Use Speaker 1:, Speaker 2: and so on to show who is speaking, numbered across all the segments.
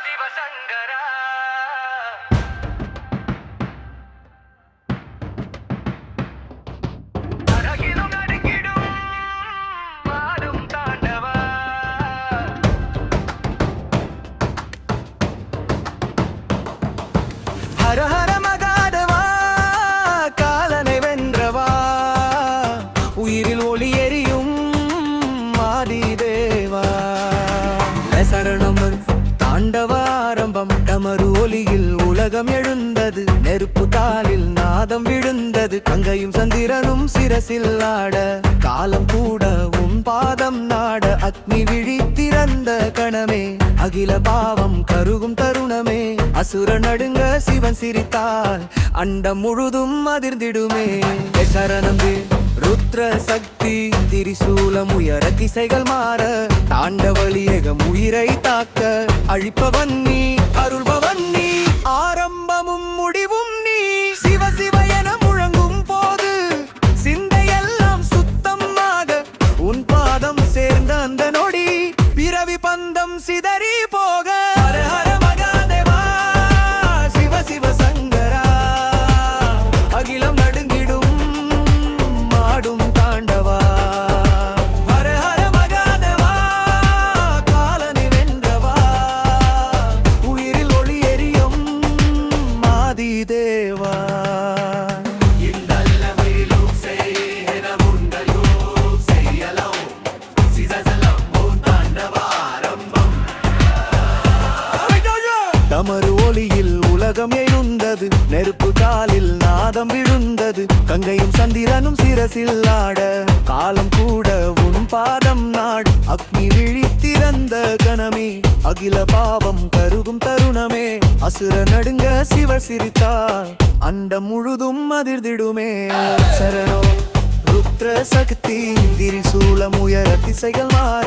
Speaker 1: சிவசங்கரா அழகிலும் நடுங்கிடும் மாடும் தாண்டவா ஹர ஹர மகாதவா காலனை வென்றவா உயிரில் ஒளி எரியும் ஆதி தேவா சரணம் தாண்டவ ஆரம்பம் டமரு ஒலியில் உலகம் எழுந்தது நெருப்பு தாளில் நாதம் விழுந்தது கங்கையும் சந்திரனும் சிரசில் ஆட காலம் கூட உன் பாதம் நாட அக்னி விழி திறந்த கணமே அகில பாவம் கருகும் தருணமே அசுர நடுங்க சிவன் சிரித்தால் அண்டம் முழுதும் அதிர்ந்திடுமே சரணம் ருத்ர சக்தி திரிசூலம் உயர திசைகள் மாற தாண்டவலியகம் உயிரை தாக்க அழிப்பவன் நீ அருள்பவன் நீ ஆரம்பமும் முடிவும் நீ சிவ சிவ என முழங்கும் போது சிந்தையெல்லாம் சுத்தமாக உன் பாதம் சேர்ந்த அந்த நொடி பிறவி பந்தம் சிதறி போக ஹர ஹர மகாதேவா சிவ சிவ சங்கரா அகிலம் நடுங்கிடும் மாடும் தாண்டவா ஹர ஹர மகாதேவா காலனை வென்றவா உயிரில் ஒளி எரியும் ஆதி தேவா தமரு ஒளியில் உலகம் எழுந்தது நெருப்பு காலில் நாதம் விழுந்தது கங்கையும் சந்திரனும் சிரசில் ஆட காலம் கூட உன் பாதம் நாடு அக்னி விழி திறந்த கணமே அகில பாவம் கருகும் தருணமே அசுர நடுங்க சிவ சிரித்தார் அண்டம் முழுதும் அதிர்ந்திடுமே சரணோ ருத்ர சக்தி திரிசூலம் உயர திசைகள் மாற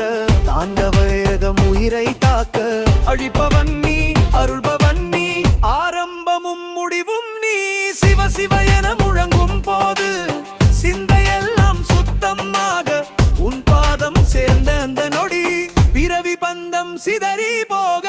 Speaker 1: தாண்டவம் உயிரை தாக்க அழிப்பவன் நீ அருள்பவன் நீ ஆரம்பமும் முடிவும் நீ சிவ சிவ என முழங்கும் போது சிந்தையெல்லாம் சுத்தமாக உன் பாதம் சேர்ந்த அந்த நொடி பிறவி பந்தம் சிதறி போக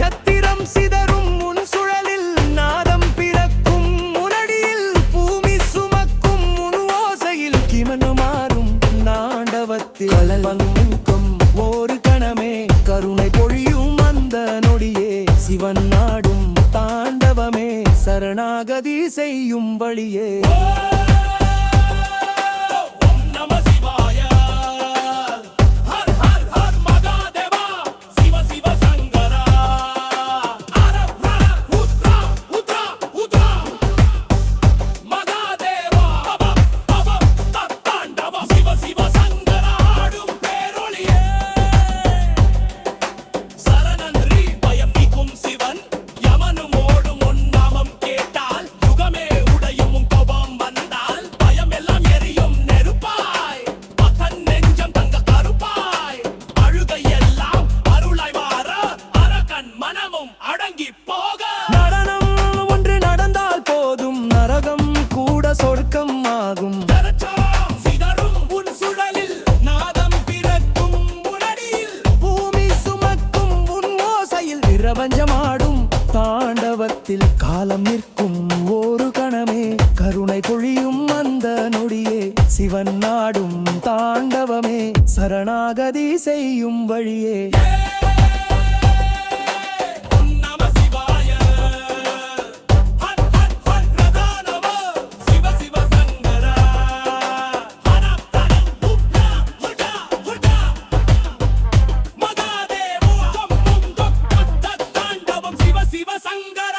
Speaker 1: சத்திரம் சிதறும் உன் சுழலில் நாதம் பிறக்கும் முனடியில் பூமி சுமக்கும் உன் ஓசையில் கிமனு மாறும் நாண்டவத்தில் பங்கும் ஒரு கணமே கருணை பொழியும் அந்த நொடியே சிவன் நாடும் தாண்டவமே சரணாகதி செய்யும் வழியே பிரபஞ்சமாடும் தாண்டவத்தில் காலம் நிற்கும் ஒரு கணமே கருணை பொழியும் அந்த நொடியே சிவன் நாடும் தாண்டவமே சரணாகதி செய்யும் வழியே
Speaker 2: சங்கர